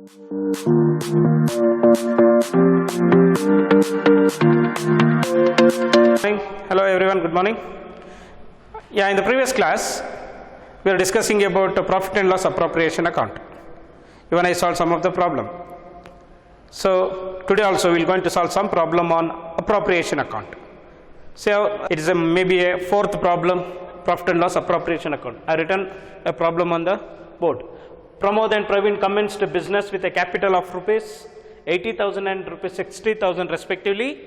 Hello everyone, good morning. Yeah, in the previous class we are discussing about profit and loss appropriation account. Even I solved some of the problem. So today also we are going to solve some problem on appropriation account. So it is maybe a fourth problem, profit and loss appropriation account. I written a problem on the board. Pramod and Praveen commenced a business with a capital of rupees 80,000 and rupees 60,000 respectively.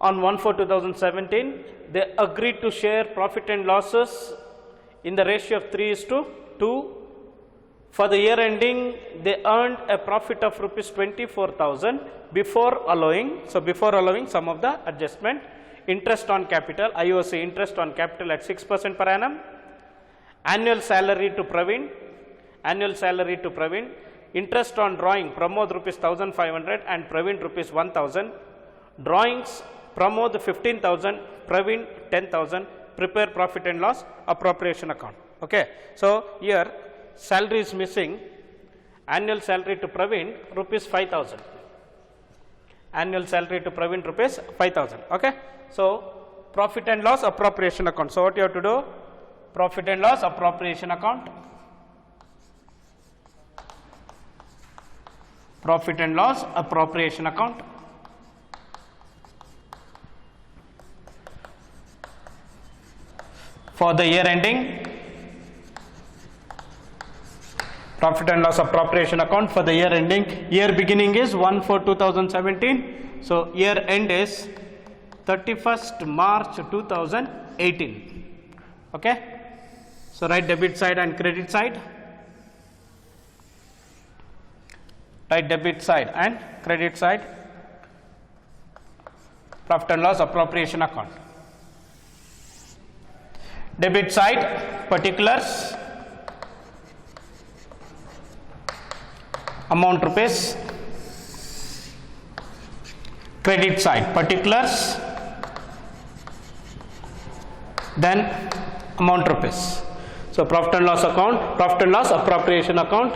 On 1/4/2017, they agreed to share profit and losses in the ratio of 3:2. For the year ending, they earned a profit of rupees 24,000 before allowing some of the adjustment. Interest on capital, IOC interest on capital at 6% per annum. Annual salary to Praveen. Interest on drawing, Pramod rupees 1,500 and Praveen rupees 1,000. Drawings, Pramod 15,000, Praveen 10,000. Prepare profit and loss appropriation account. Okay. So here salary is missing. Annual salary to Praveen rupees 5,000. Annual salary to Praveen rupees 5,000. Okay. So profit and loss appropriation account. So what you have to do? Profit and loss appropriation account. Profit and loss appropriation account. For the year ending, profit and loss appropriation account for the year ending. Year beginning is 1/4/2017. So year end is 31st March 2018. Okay. So write debit side and credit side. Write debit side and credit side. Profit and loss appropriation account. Debit side, particulars, amount rupees. Credit side, particulars, then amount rupees. So profit and loss account, profit and loss appropriation account,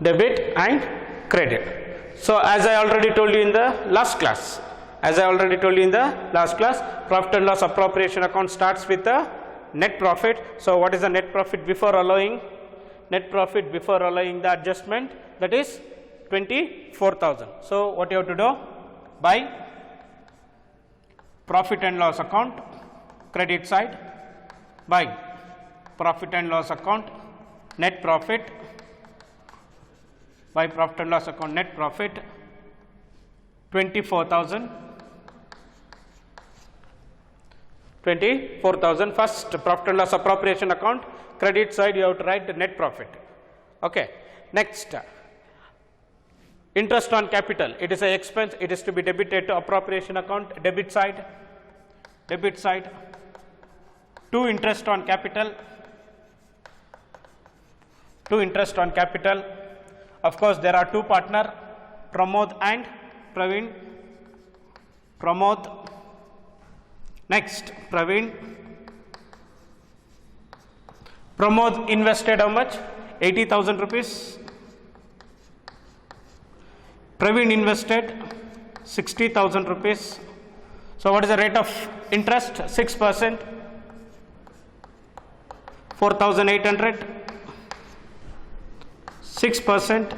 debit and credit. So as I already told you in the last class, profit and loss appropriation account starts with the net profit. So what is the net profit before allowing? Net profit before allowing the adjustment, that is 24,000. So what you have to do? By profit and loss account, credit side, by profit and loss account, net profit, by profit and loss account, net profit 24,000. 24,000. First profit and loss appropriation account, credit side you have to write the net profit. Okay. Next, interest on capital, it is an expense, it is to be debited to appropriation account, debit side. To interest on capital, of course there are two partner, Pramod and Praveen. Next, Praveen. Pramod invested how much? 80,000 rupees. Praveen invested 60,000 rupees. So what is the rate of interest? 6%. 4,800. 6%.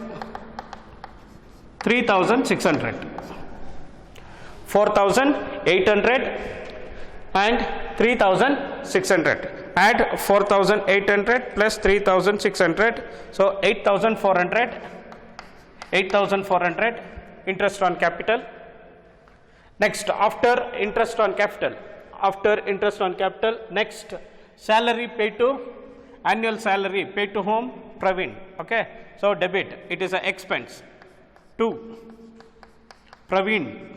3,600. 4,800 and 3,600. Add 4,800 plus 3,600. So 8,400. 8,400 interest on capital. Next, after interest on capital, next salary paid to, annual salary paid to whom? Praveen. Okay. So debit, it is an expense to Praveen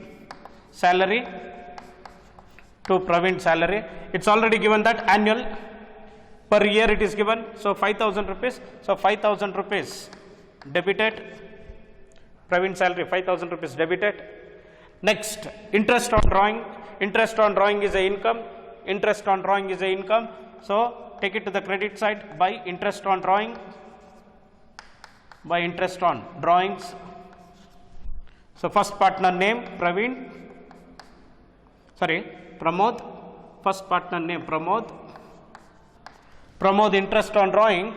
salary, it's already given that annual, per year it is given. So 5,000 rupees. So 5,000 rupees debited, Praveen salary 5,000 rupees debited. Next, interest on drawing. Interest on drawing is a income. So take it to the credit side by interest on drawing. by interest on drawings. So first partner name Pramod, first partner name Pramod, interest on drawing,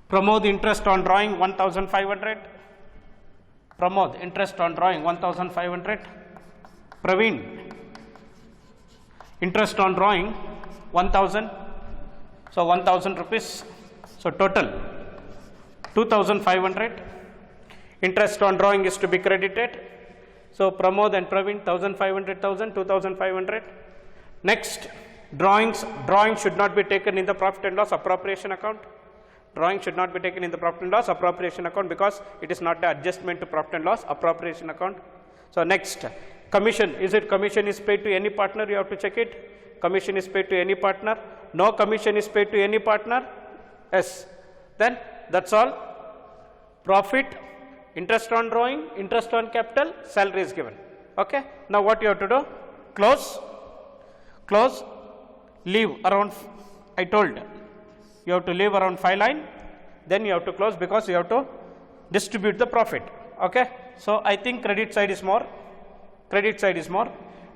1500, Pramod interest on drawing 1500, Praveen interest on drawing 1000, so 1000 rupees, so total 2500. Interest on drawing is to be credited, so Pramod and Praveen 1500, 2500. Next, drawings should not be taken in the profit and loss appropriation account. Drawing should not be taken in the profit and loss appropriation account because it is not the adjustment to profit and loss appropriation account. So next, commission. Is it commission is paid to any partner? You have to check it. Commission is paid to any partner. No commission is paid to any partner. Yes. Then that's all. Profit, interest on drawing, interest on capital, salary is given. Okay. Now what you have to do? Close, leave around, I told you have to leave around 5 line, then you have to close because you have to distribute the profit. Okay. So I think credit side is more.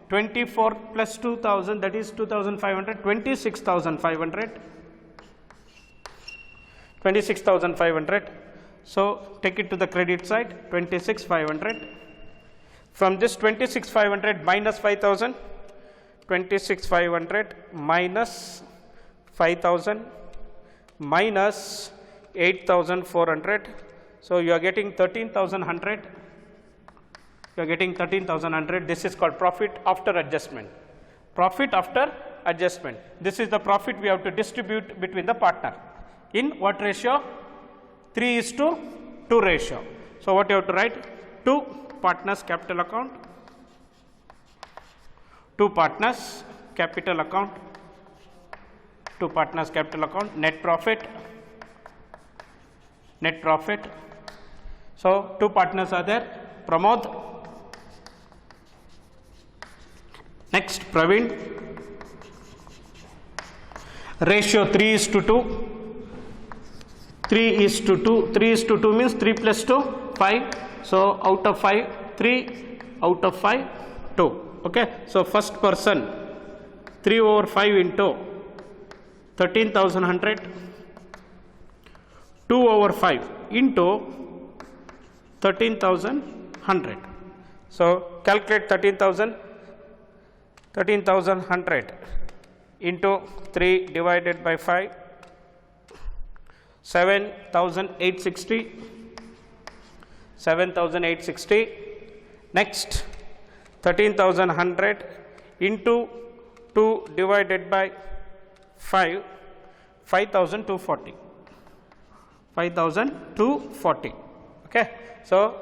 24 plus 2000, that is 2500, 26,500. So take it to the credit side, 26,500. From this 26,500 minus 5,000, 26,500 minus 5,000 minus 8,400. So you are getting 13,100. You are getting 13,100. This is called profit after adjustment. Profit after adjustment. This is the profit we have to distribute between the partner. In what ratio? 3:2 ratio. So what you have to write? 2 partners capital account. 2 partners capital account. 2 partners capital account. Net profit. So 2 partners are there. Pramod. Next, Praveen. Ratio 3:2. 3:2. 3:2 means 3 plus 2, 5. So out of 5, 3, out of 5, 2. Okay. So first person 3/5 into 13,100, 2/5 into 13,100. So calculate 13,100 into 3 divided by 5, 7,860. Next, 13,100 into 2 divided by 5, 5,240. 5,240. Okay. So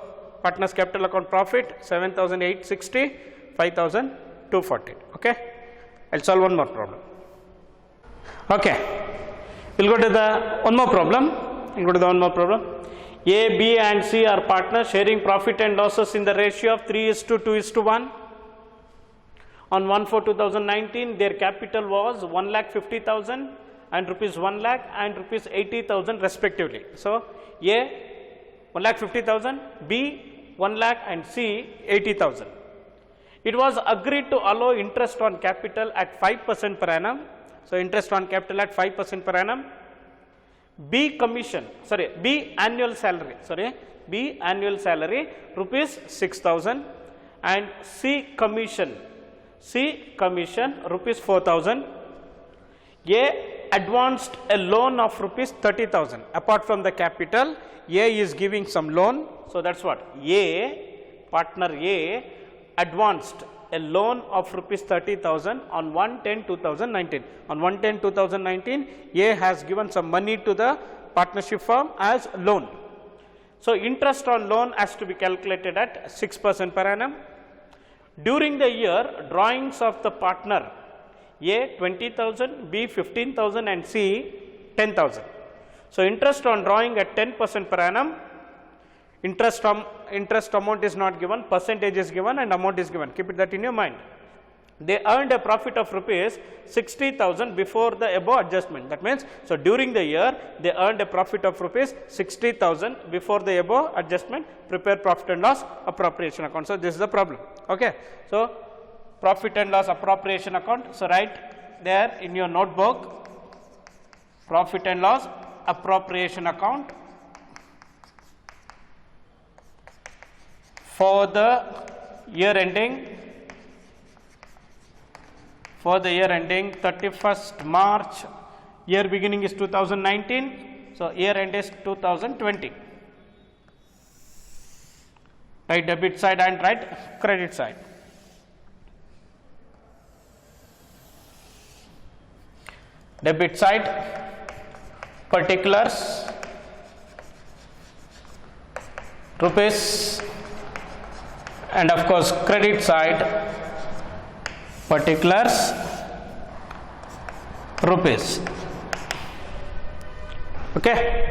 partners capital account profit 7,860, 5,240. Okay. I'll solve one more problem. Okay. We'll go to the one more problem. A, B and C are partners sharing profit and losses in the ratio of 3:2:1. On 1/4/2019, their capital was 1,50,000 and rupees 1 lakh and rupees 80,000 respectively. So A 1,50,000, B 1 lakh and C 80,000. It was agreed to allow interest on capital at 5% per annum. So interest on capital at 5% per annum. B annual salary rupees 6,000 and C commission rupees 4,000. A advanced a loan of rupees 30,000. Apart from the capital, A is giving some loan. So that's what partner A advanced a loan of rupees 30,000 on 1/10/2019. On 1/10/2019, A has given some money to the partnership firm as loan. So interest on loan has to be calculated at 6% per annum. During the year, drawings of the partner A 20,000, B 15,000 and C 10,000. So interest on drawing at 10% per annum. Interest amount is not given, percentage is given and amount is given. Keep it that in your mind. they earned a profit of rupees 60,000 before the above adjustment. That means, so during the year they earned a profit of rupees 60,000 before the above adjustment. Prepare profit and loss appropriation account. So this is the problem. Okay. So profit and loss appropriation account. So write there in your notebook, profit and loss appropriation account for the year ending 31st March, year beginning is 2019, so year end is 2020. Write debit side and write credit side. Debit side, particulars, rupees, and of course credit side, particulars, rupees. Okay.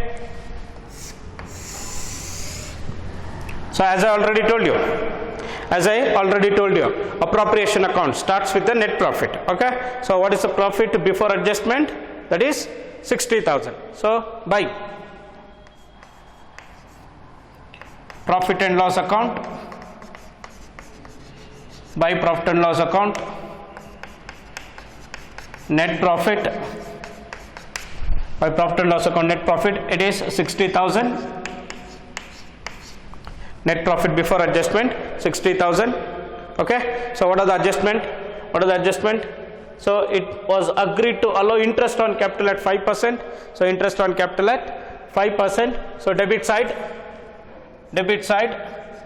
So as I already told you, appropriation account starts with the net profit. Okay. So what is the profit before adjustment? That is 60,000. So by profit and loss account, by profit and loss account, net profit, by profit and loss account net profit, it is 60,000. Net profit before adjustment 60,000. Okay. So what are the adjustment? So it was agreed to allow interest on capital at 5%. So interest on capital at 5%. So debit side,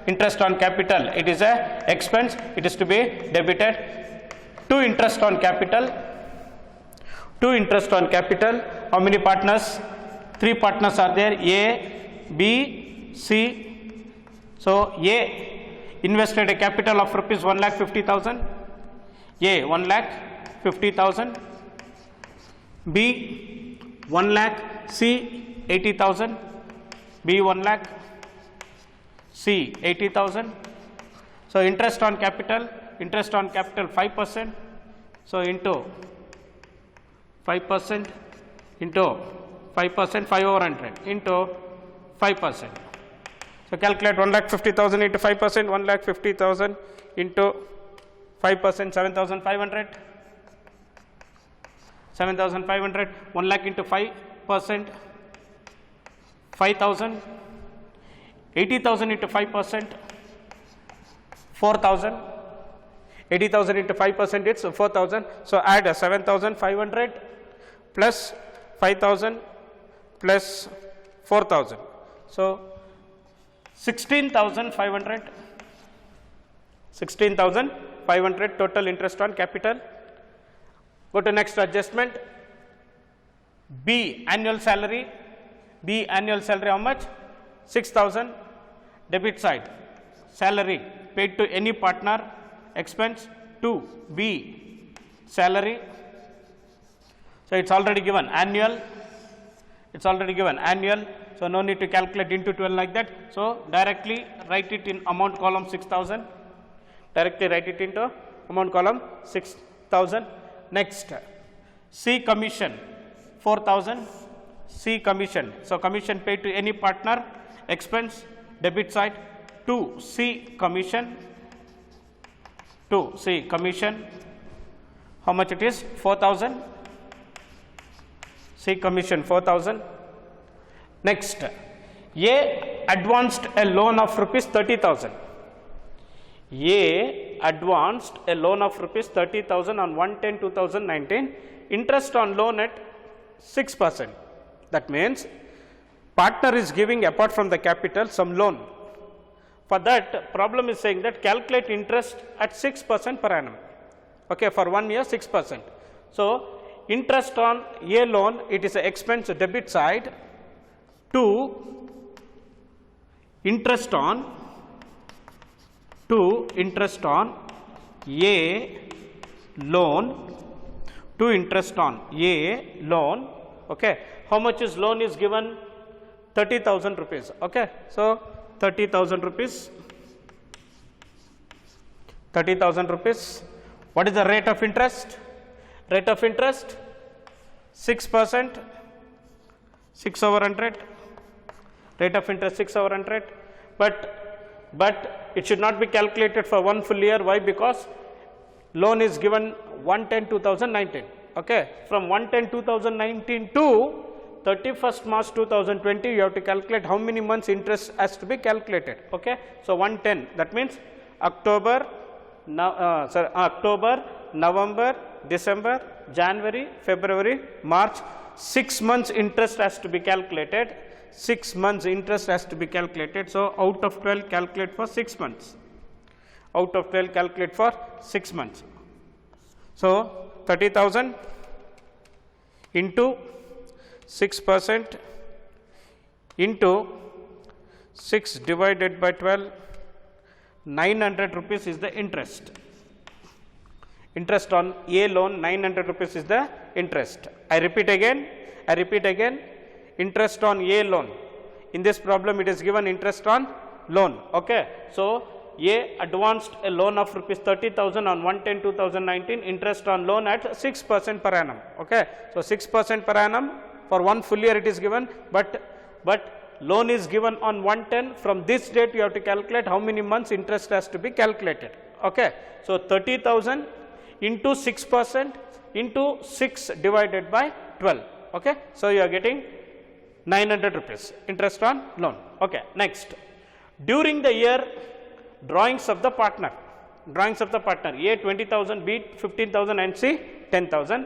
interest on capital, it is a expense, it is to be debited. To interest on capital, how many partners? 3 partners are there, A, B, C. So A invested a capital of rupees 1,50,000, A 1,50,000, B 1 lakh, C 80,000, B 1 lakh, C 80,000. So interest on capital 5%. So into 5% into 5%, 5 over 100 into 5%. So calculate 1,50,000 into 5%, 1,50,000 into 5%, 7,500. 7,500, 1 lakh into 5%, 5,000. 80,000 into 5%, 4,000. 80,000 into 5%, it's 4,000. So add 7,500 plus 5,000 plus 4,000. So 16,500. 16,500 total interest on capital. Go to next adjustment. B annual salary. How much? 6,000. Debit side, salary paid to any partner, expense. 2 B salary. So it's already given annual. So no need to calculate into 12 like that. So directly write it in amount column 6,000. Directly write it into amount column 6,000. Next, C commission 4,000. C commission. So commission paid to any partner, expense. Debit side. 2 C commission. How much it is? 4,000. C commission 4,000. Next, A advanced a loan of rupees 30,000. A advanced a loan of rupees 30,000 on 1/10/2019. Interest on loan at 6%. That means partner is giving apart from the capital some loan. For that, problem is saying that calculate interest at 6% per annum. Okay, for 1 year 6%. So interest on A loan, it is an expense debit side. To interest on A loan, to interest on A loan. Okay, how much is loan is given? 30,000 rupees. Okay, so 30,000 rupees. What is the rate of interest? Rate of interest 6%, 6 over 100, rate of interest 6 over 100, but it should not be calculated for one full year. Why? Because loan is given 1/10/2019. Okay, from 1/10/2019 to 31st March 2020, you have to calculate how many months interest has to be calculated. Okay, so 1/10, that means October, November, December, January, February, March, 6 months interest has to be calculated. 6 months interest has to be calculated. So out of 12, calculate for 6 months. Out of 12, calculate for 6 months. So 30,000 into 6% into 6 divided by 12, 900 rupees is the interest. Interest on A loan, 900 rupees is the interest. I repeat again, interest on A loan. In this problem, it is given interest on loan. Okay. So A advanced a loan of rupees 30,000 on 1/10/2019, interest on loan at 6% per annum. Okay. So 6% per annum for one full year it is given, but loan is given on 1/10. From this date you have to calculate how many months interest has to be calculated. Okay. So 30,000 into 6% into 6 divided by 12. Okay. So you are getting 900 rupees interest on loan. Okay. Next, during the year, drawings of the partner. Drawings of the partner: A 20,000, B 15,000 and C 10,000.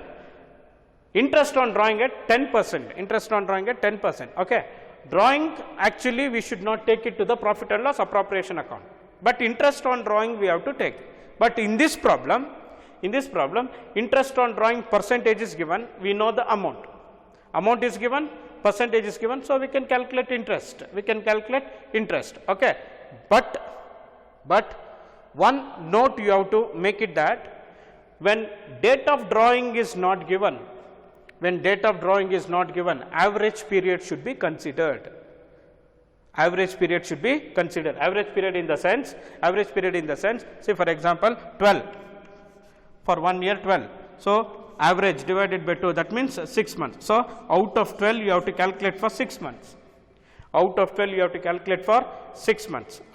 Interest on drawing at 10%. Interest on drawing at 10%. Okay. Drawing, actually we should not take it to the profit and loss appropriation account, but interest on drawing we have to take. But in this problem, interest on drawing percentage is given. We know the amount. Amount is given, percentage is given, so we can calculate interest. Okay. But one note you have to make it that when date of drawing is not given, average period should be considered. Average period in the sense, say for example 12, for 1 year 12. So average divided by 2, that means 6 months. So out of 12 you have to calculate for 6 months.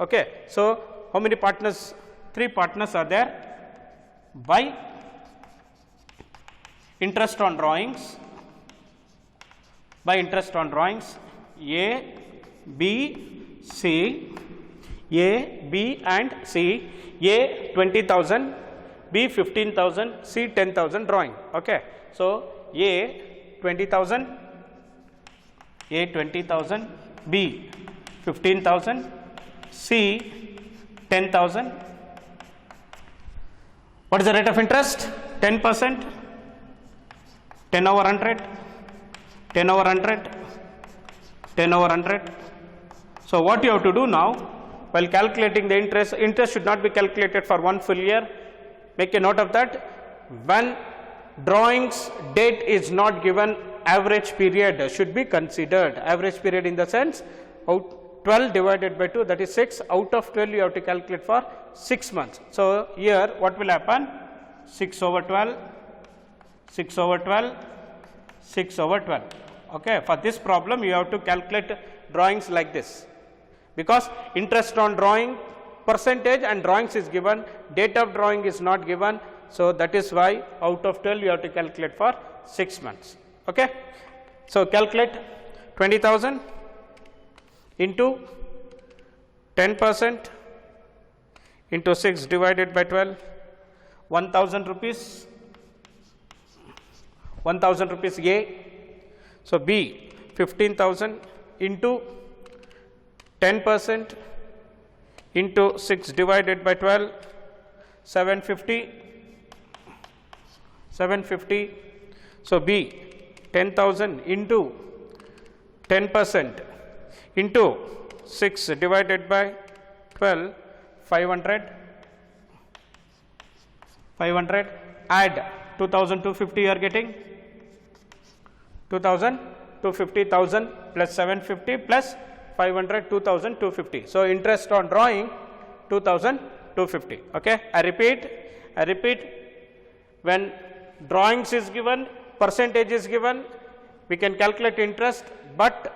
Okay. So how many partners? 3 partners are there. By interest on drawings, A, B, C, and C. A 20,000, B 15,000, C 10,000 drawing. Okay. So A 20,000, B 15,000, C 10,000. What is the rate of interest? 10%, 10 over 100, 10 over 100, 10 over 100. So what you have to do now, while calculating the interest should not be calculated for one full year. Make a note of that. When drawings date is not given, average period should be considered. Average period in the sense, 12 divided by 2, that is 6. Out of 12 you have to calculate for 6 months. So here what will happen? 6 over 12, 6 over 12, 6 over 12. Okay. For this problem you have to calculate drawings like this, because interest on drawing percentage and drawings is given, date of drawing is not given. So that is why out of 12 you have to calculate for 6 months. Okay. So calculate 20,000 into 10% into 6 divided by 12, 1,000 rupees. 1,000 rupees A. So B 15,000 into 10% into 6 divided by 12, 750. So B 10,000 into 10% into 6 divided by 12, 500. Add 2,250 you are getting. 2,250,000 plus 750 plus 500, 2,250. So interest on drawing 2,250. Okay. I repeat, when drawings is given, percentage is given, we can calculate interest, but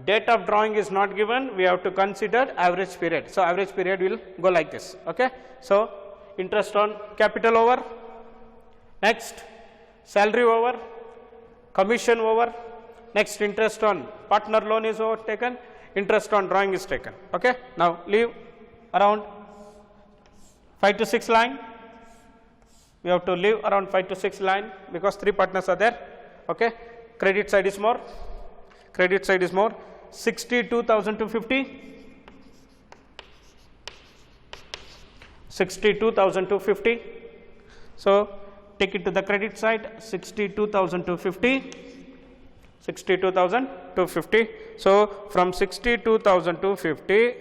date of drawing is not given, we have to consider average period. So, average period will go like this. Okay. So, interest on capital over, next salary over, commission over, next interest on partner loan is over taken, interest on drawing is taken. Okay. Now, leave around 5 to 6 line, we have to leave around 5 to 6 line because 3 partners are there. Okay. Credit side is more, 62,250, 62,250. So, take it to the credit side, 62,250, 62,250. So, from 62,250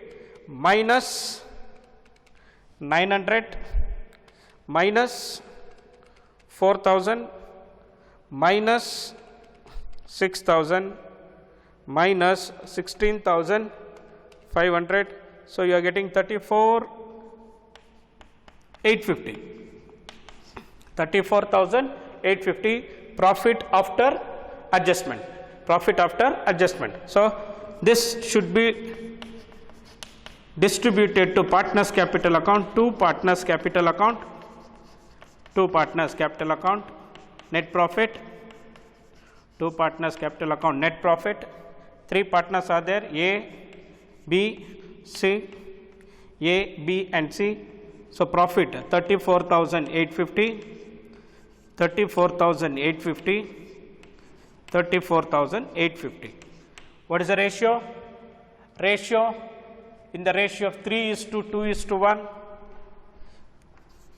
minus 900 minus 4,000 minus 6,000 minus 16,500. So, you are getting 34,850, 34,850 profit after adjustment, profit after adjustment. So, this should be distributed to partners capital account, 2 partners capital account, 2 partners capital account, net profit, 2 partners capital account, net profit, 3 partners are there, A, B, C, A, B and C. So, profit 34,850, 34,850, 34,850. What is the ratio? Ratio in the ratio of 3:2:1,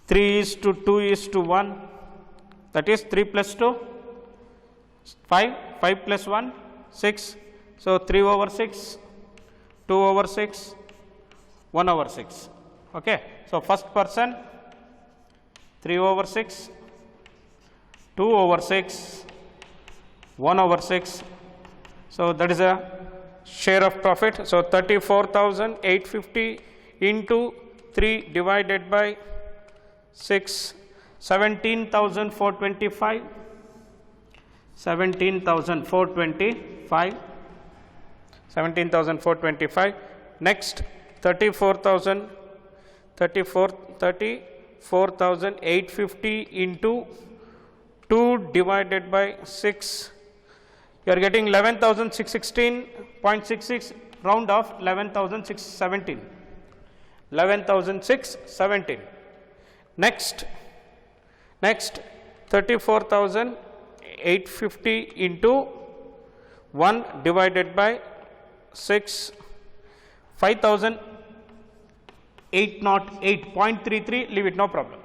3:2:1, that is 3 plus 2, 5, 5 plus 1, 6. So, 3/6, 2/6, 1/6. Okay. So, first person 3/6, 2/6, 1/6. So, that is a share of profit. So, 34,850 into 3 divided by 6, 17,425, 17,425, 17,425. Next 34,850 into 2 divided by 6, you are getting 11,616.66, round off 11,617, 11,617. Next 34,850 into 1 divided by 6, 5,808.33, leave it, no problem,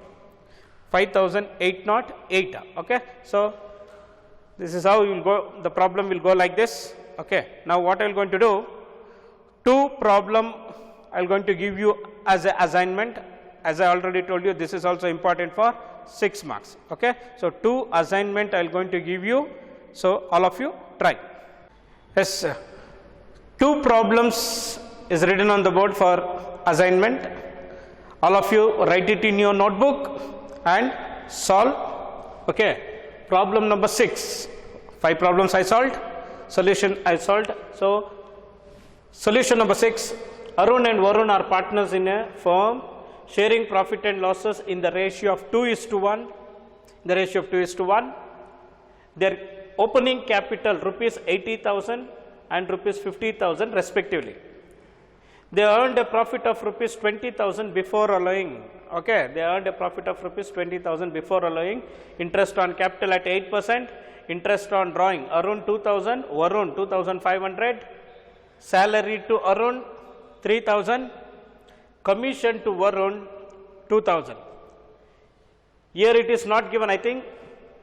5,808. Okay. So, this is how you will go, the problem will go like this. Okay. Now, what I am going to do, 2 problem I am going to give you as a assignment. As I already told you, this is also important for 6 marks. Okay. So, 2 assignment I am going to give you. So, all of you try. Yes, 2 problems is written on the board for assignment. All of you write it in your notebook and solve. Okay. Problem number 6, 5 problems I solved, solution I solved. So, solution number 6, Arun and Varun are partners in a firm sharing profit and losses in the ratio of 2:1, the ratio of 2:1. Their opening capital rupees 80,000 and rupees 50,000 respectively. They earned a profit of rupees 20,000 before allowing, okay, they earned a profit of rupees 20,000 before allowing interest on capital at 8%, interest on drawing Arun 2,000, Varun 2,500, salary to Arun 3,000, commission to Varun 2,000. Here it is not given, I think,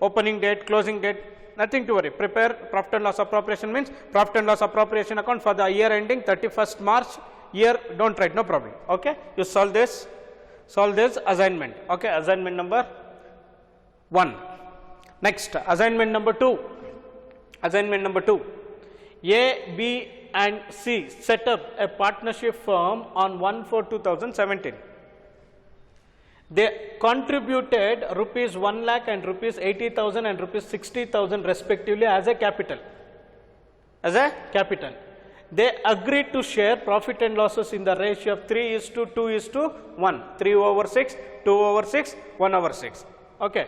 opening date, closing date, nothing to worry. Prepare profit and loss appropriation means profit and loss appropriation account for the year ending 31st March. Year don't write, no problem. Okay. You solve this assignment. Okay. Assignment number 1. Next, assignment number 2. Assignment number 2. A, B and C set up a partnership firm on 1/4/2017. They contributed rupees 1 lakh and rupees 80,000 and rupees 60,000 respectively as a capital. As a capital. They agreed to share profit and losses in the ratio of 3:2:1. 3/6, 2/6, 1/6. Okay.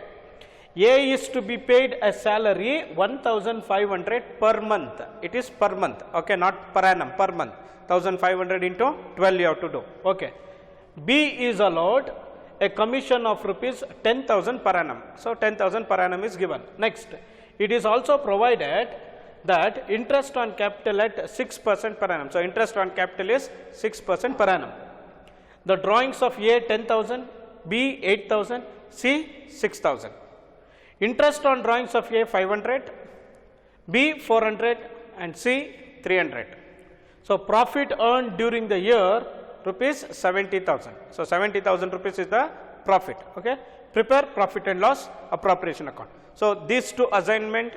A is to be paid a salary 1,500 per month. It is per month. Okay, not per annum, per month. 1,500 into 12 you have to do. Okay. B is allowed a commission of rupees 10,000 per annum. So 10,000 per annum is given. Next, it is also provided that interest on capital at 6% per annum. So interest on capital is 6% per annum. The drawings of A 10,000, B 8,000, C 6,000. Interest on drawings of A 500, B 400 and C 300. So profit earned during the year rupees 70,000. So 70,000 rupees is the profit. Okay. Prepare profit and loss appropriation account. So these two assignment,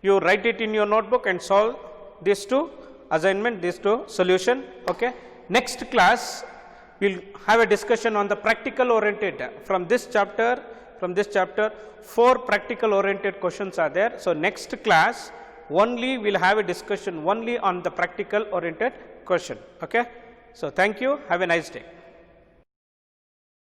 you write it in your notebook and solve these two assignment, these two solution. Okay. Next class we will have a discussion on the practical oriented. From this chapter 4 practical oriented questions are there. So next class only we will have a discussion only on the practical oriented question. Okay. So thank you, have a nice day.